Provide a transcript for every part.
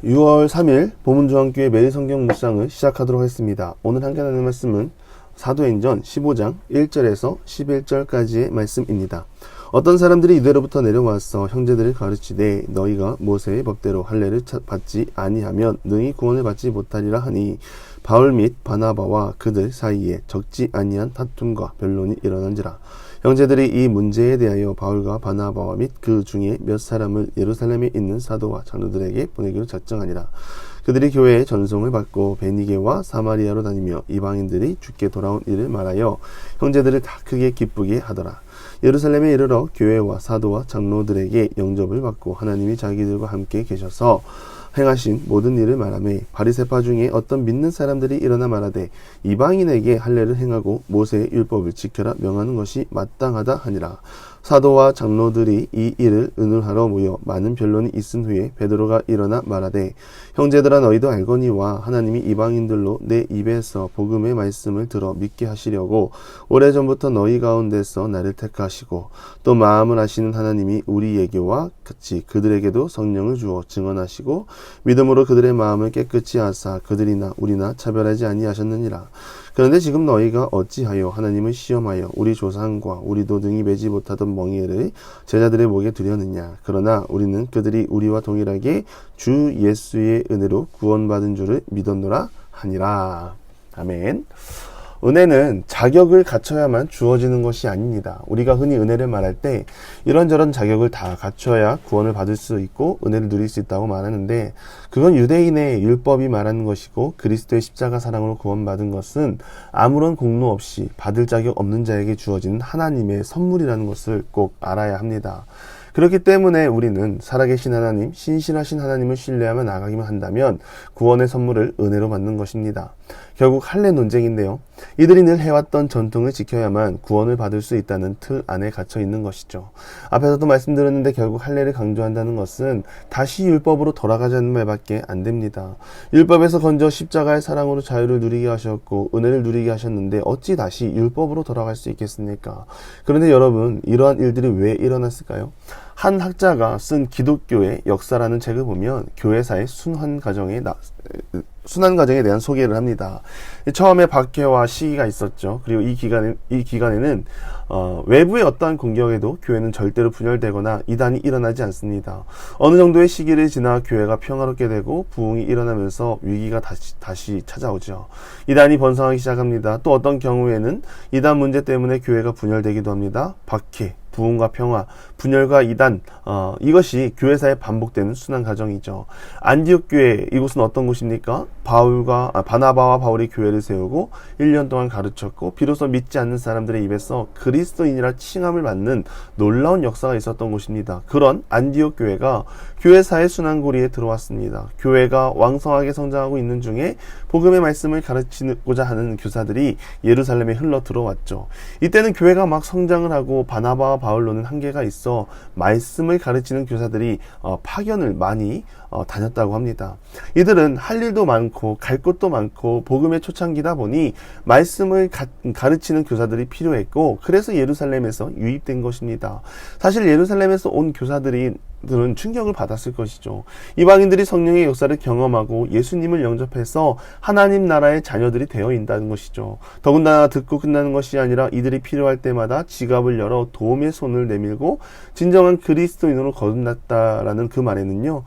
6월 3일 보문중앙교회 매일 성경 묵상을 시작하도록 하겠습니다. 오늘 함께 나눌 말씀은 사도행전 15장 1절에서 11절까지의 말씀입니다. 어떤 사람들이 유대로부터 내려와서 형제들을 가르치되 너희가 모세의 법대로 할례를 받지 아니하면 능히 구원을 받지 못하리라 하니 바울 및 바나바와 그들 사이에 적지 아니한 다툼과 변론이 일어난지라. 형제들이 이 문제에 대하여 바울과 바나바와 및 그 중에 몇 사람을 예루살렘에 있는 사도와 장로들에게 보내기로 작정하니라. 그들이 교회의 전송을 받고 베니게와 사마리아로 다니며 이방인들이 주께 돌아온 일을 말하여 형제들을 다 크게 기쁘게 하더라. 예루살렘에 이르러 교회와 사도와 장로들에게 영접을 받고 하나님이 자기들과 함께 계셔서 행하신 모든 일을 말하며 바리새파 중에 어떤 믿는 사람들이 일어나 말하되 이방인에게 할례를 행하고 모세의 율법을 지켜라 명하는 것이 마땅하다 하니라. 사도와 장로들이 이 일을 의논하러 모여 많은 변론이 있은 후에 베드로가 일어나 말하되 형제들아 너희도 알거니와 하나님이 이방인들로 내 입에서 복음의 말씀을 들어 믿게 하시려고 오래전부터 너희 가운데서 나를 택하시고 또 마음을 아시는 하나님이 우리에게와 같이 그들에게도 성령을 주어 증언하시고 믿음으로 그들의 마음을 깨끗이 하사 그들이나 우리나 차별하지 아니하셨느니라. 그런데 지금 너희가 어찌하여 하나님을 시험하여 우리 조상과 우리도 능히 매지 못하던 멍에를 제자들의 목에 두려느냐. 그러나 우리는 그들이 우리와 동일하게 주 예수의 은혜로 구원받은 줄을 믿었노라 하니라. 아멘. 은혜는 자격을 갖춰야만 주어지는 것이 아닙니다. 우리가 흔히 은혜를 말할 때 이런저런 자격을 다 갖춰야 구원을 받을 수 있고 은혜를 누릴 수 있다고 말하는데 그건 유대인의 율법이 말하는 것이고 그리스도의 십자가 사랑으로 구원받은 것은 아무런 공로 없이 받을 자격 없는 자에게 주어지는 하나님의 선물이라는 것을 꼭 알아야 합니다. 그렇기 때문에 우리는 살아계신 하나님, 신실하신 하나님을 신뢰하며 나아가기만 한다면 구원의 선물을 은혜로 받는 것입니다. 결국 할례 논쟁인데요. 이들이 늘 해왔던 전통을 지켜야만 구원을 받을 수 있다는 틀 안에 갇혀 있는 것이죠. 앞에서도 말씀드렸는데 결국 할례를 강조한다는 것은 다시 율법으로 돌아가자는 말밖에 안 됩니다. 율법에서 건져 십자가의 사랑으로 자유를 누리게 하셨고 은혜를 누리게 하셨는데 어찌 다시 율법으로 돌아갈 수 있겠습니까? 그런데 여러분, 이러한 일들이 왜 일어났을까요? 한 학자가 쓴 기독교의 역사라는 책을 보면 교회사의 순환 과정에 대한 소개를 합니다. 처음에 박해와 시기가 있었죠. 그리고 이 기간에는 외부의 어떠한 공격에도 교회는 절대로 분열되거나 이단이 일어나지 않습니다. 어느 정도의 시기를 지나 교회가 평화롭게 되고 부흥이 일어나면서 위기가 다시 찾아오죠. 이단이 번성하기 시작합니다. 또 어떤 경우에는 이단 문제 때문에 교회가 분열되기도 합니다. 박해, 부흥과 평화, 분열과 이단, 이것이 교회사에 반복되는 순환 과정이죠. 안디옥 교회, 이곳은 어떤 곳입니까? 바나바와 바울이 교회를 세우고 1년 동안 가르쳤고 비로소 믿지 않는 사람들의 입에서 그리스도인이라 칭함을 받는 놀라운 역사가 있었던 곳입니다. 그런 안디옥 교회가 교회사의 순환고리에 들어왔습니다. 교회가 왕성하게 성장하고 있는 중에 복음의 말씀을 가르치고자 하는 교사들이 예루살렘에 흘러 들어왔죠. 이때는 교회가 막 성장을 하고 바나바와 바울로는 한계가 있어 말씀을 가르치는 교사들이 파견을 많이 다녔다고 합니다. 이들은 할 일도 많고 갈 곳도 많고 복음의 초창기다 보니 말씀을 가르치는 교사들이 필요했고 그래서 예루살렘에서 유입된 것입니다. 사실 예루살렘에서 온 교사들은 충격을 받았을 것이죠. 이방인들이 성령의 역사를 경험하고 예수님을 영접해서 하나님 나라의 자녀들이 되어 있다는 것이죠. 더군다나 듣고 끝나는 것이 아니라 이들이 필요할 때마다 지갑을 열어 도움의 손을 내밀고 진정한 그리스도인으로 거듭났다라는 그 말에는요.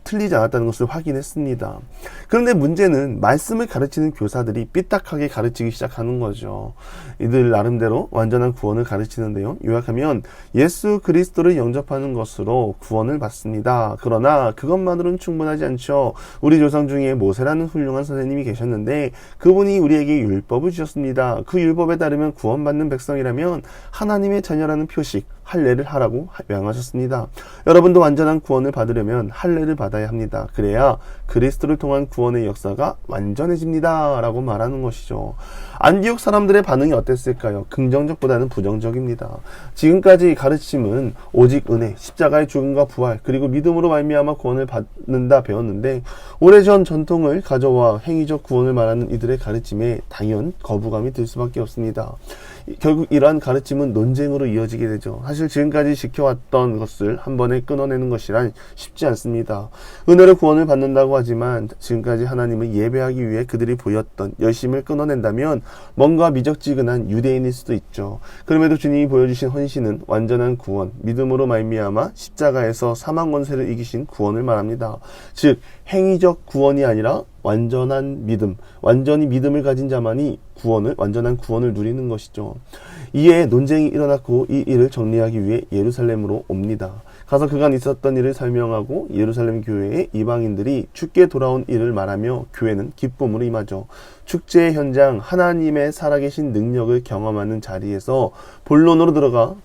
틀리지 않았다는 것을 확인했습니다. 그런데 문제는 말씀을 가르치는 교사들이 삐딱하게 가르치기 시작하는 거죠. 이들 나름대로 완전한 구원을 가르치는데요. 요약하면 예수 그리스도를 영접하는 것으로 구원을 받습니다. 그러나 그것만으로는 충분하지 않죠. 우리 조상 중에 모세라는 훌륭한 선생님이 계셨는데 그분이 우리에게 율법을 주셨습니다. 그 율법에 따르면 구원받는 백성이라면 하나님의 자녀라는 표식, 할례를 하라고 명하셨습니다. 여러분도 완전한 구원을 받으려면 할례를 받아야 합니다. 그래야 그리스도를 통한 구원의 역사가 완전해집니다. 라고 말하는 것이죠. 안디옥 사람들의 반응이 어땠을까요? 긍정적보다는 부정적입니다. 지금까지 가르침은 오직 은혜, 십자가의 죽음과 부활, 그리고 믿음으로 말미암아 구원을 받는다 배웠는데 오래전 전통을 가져와 행위적 구원을 말하는 이들의 가르침에 당연 거부감이 들 수밖에 없습니다. 결국 이러한 가르침은 논쟁으로 이어지게 되죠. 사실 지금까지 지켜왔던 것을 한 번에 끊어내는 것이란 쉽지 않습니다. 은혜로 구원을 받는다고 하지만 지금까지 하나님을 예배하기 위해 그들이 보였던 열심을 끊어낸다면 뭔가 미적지근한 유대인일 수도 있죠. 그럼에도 주님이 보여주신 헌신은 완전한 구원, 믿음으로 말미암아 십자가에서 사망 권세를 이기신 구원을 말합니다. 즉 행위적 구원이 아니라 완전한 믿음, 완전히 믿음을 가진 자만이 완전한 구원을 누리는 것이죠. 이에 논쟁이 일어났고 이 일을 정리하기 위해 예루살렘으로 옵니다. 가서 그간 있었던 일을 설명하고 예루살렘 교회의 이방인들이 죽게 돌아온 일을 말하며 교회는 기쁨으로 임하죠. 축제의 현장, 하나님의 살아계신 능력을 경험하는 자리에서 본론으로 들어가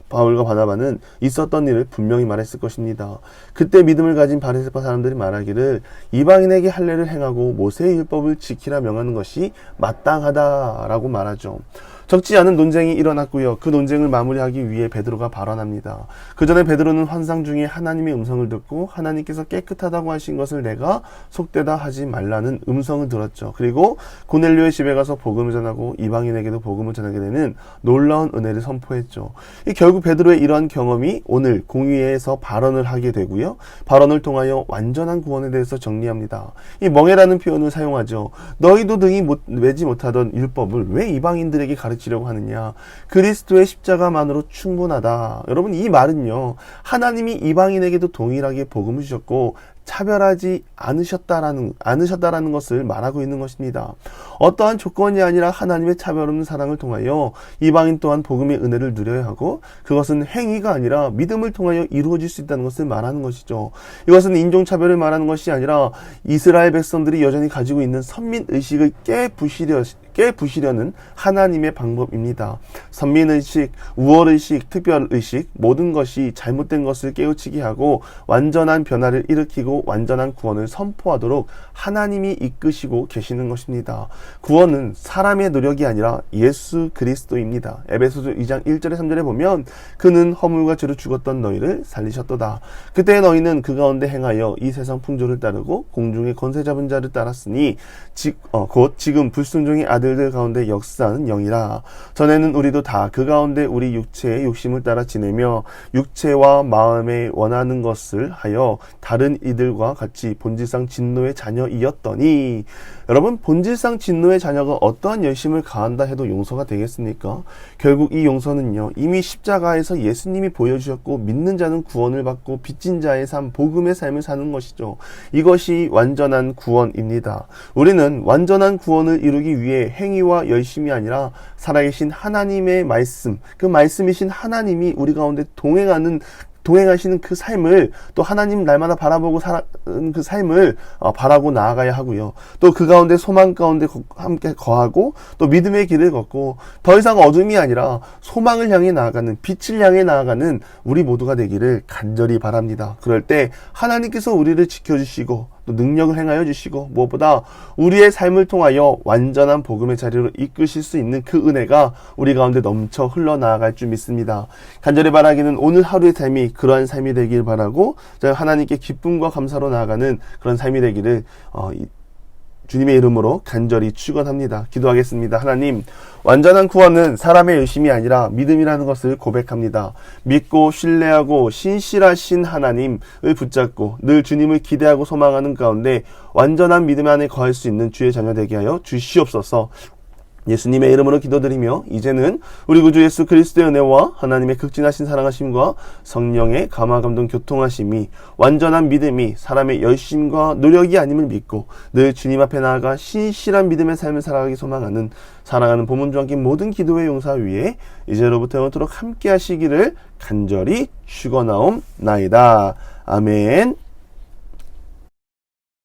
바울과 바나바는 있었던 일을 분명히 말했을 것입니다. 그때 믿음을 가진 바리새파 사람들이 말하기를 이방인에게 할례를 행하고 모세의 율법을 지키라 명하는 것이 마땅하다라고 말하죠. 적지 않은 논쟁이 일어났고요. 그 논쟁을 마무리하기 위해 베드로가 발언합니다. 그 전에 베드로는 환상 중에 하나님의 음성을 듣고 하나님께서 깨끗하다고 하신 것을 내가 속되다 하지 말라는 음성을 들었죠. 그리고 고넬료의 집에 가서 복음을 전하고 이방인에게도 복음을 전하게 되는 놀라운 은혜를 선포했죠. 결국 베드로의 이러한 경험이 오늘 공의회에서 발언을 하게 되고요. 발언을 통하여 완전한 구원에 대해서 정리합니다. 이 멍에라는 표현을 사용하죠. 너희도 등이 매지 못하던 율법을 왜 이방인들에게 가르치려고 하느냐. 그리스도의 십자가만으로 충분하다. 여러분, 이 말은요, 하나님이 이방인에게도 동일하게 복음을 주셨고 차별하지 않으셨다라는 것을 말하고 있는 것입니다. 어떠한 조건이 아니라 하나님의 차별 없는 사랑을 통하여 이방인 또한 복음의 은혜를 누려야 하고 그것은 행위가 아니라 믿음을 통하여 이루어질 수 있다는 것을 말하는 것이죠. 이것은 인종차별을 말하는 것이 아니라 이스라엘 백성들이 여전히 가지고 있는 선민의식을 깨부시려는 하나님의 방법입니다. 선민의식, 우월의식, 특별의식 모든 것이 잘못된 것을 깨우치게 하고 완전한 변화를 일으키고 완전한 구원을 선포하도록 하나님이 이끄시고 계시는 것입니다. 구원은 사람의 노력이 아니라 예수 그리스도입니다. 에베소서 2장 1절에 3절에 보면 그는 허물과 죄로 죽었던 너희를 살리셨도다. 그때 너희는 그 가운데 행하여 이 세상 풍조를 따르고 공중의 권세 잡은 자를 따랐으니 곧 지금 불순종의 아들들 가운데 역사하는 영이라. 전에는 우리도 다 그 가운데 우리 육체의 욕심을 따라 지내며 육체와 마음에 원하는 것을 하여 다른 이들과 같이 본질상 진노의 자녀이었더니. 여러분, 본질상 진노의 자녀가 어떠한 열심을 가한다 해도 용서가 되겠습니까? 결국 이 용서는요, 이미 십자가에서 예수님이 보여주셨고 믿는 자는 구원을 받고 빚진 자의 삶, 복음의 삶을 사는 것이죠. 이것이 완전한 구원입니다. 우리는 완전한 구원을 이루기 위해 행위와 열심이 아니라 살아계신 하나님의 말씀, 그 말씀이신 하나님이 우리 가운데 동행하시는 그 삶을, 또 하나님 날마다 바라보고 사는 그 삶을 바라고 나아가야 하고요. 또 그 가운데 소망 가운데 함께 거하고 또 믿음의 길을 걷고 더 이상 어둠이 아니라 소망을 향해 나아가는, 빛을 향해 나아가는 우리 모두가 되기를 간절히 바랍니다. 그럴 때 하나님께서 우리를 지켜주시고 또 능력을 행하여 주시고 무엇보다 우리의 삶을 통하여 완전한 복음의 자리로 이끄실 수 있는 그 은혜가 우리 가운데 넘쳐 흘러나아갈 줄 믿습니다. 간절히 바라기는 오늘 하루의 삶이 그러한 삶이 되길 바라고 하나님께 기쁨과 감사로 나아가는 그런 삶이 되기를 주님의 이름으로 간절히 축원합니다. 기도하겠습니다. 하나님, 완전한 구원은 사람의 열심이 아니라 믿음이라는 것을 고백합니다. 믿고 신뢰하고 신실하신 하나님을 붙잡고 늘 주님을 기대하고 소망하는 가운데 완전한 믿음 안에 거할 수 있는 주의 자녀 되게 하여 주시옵소서. 예수님의 이름으로 기도드리며 이제는 우리 구주 예수 그리스도의 은혜와 하나님의 극진하신 사랑하심과 성령의 감화 감동 교통하심이 완전한 믿음이 사람의 열심과 노력이 아님을 믿고 늘 주님 앞에 나아가 신실한 믿음의 삶을 살아가기 소망하는 사랑하는 보문주함께 모든 기도의 용사 위에 이제로부터 영원토록 함께 하시기를 간절히 축원하옵나이다. 아멘.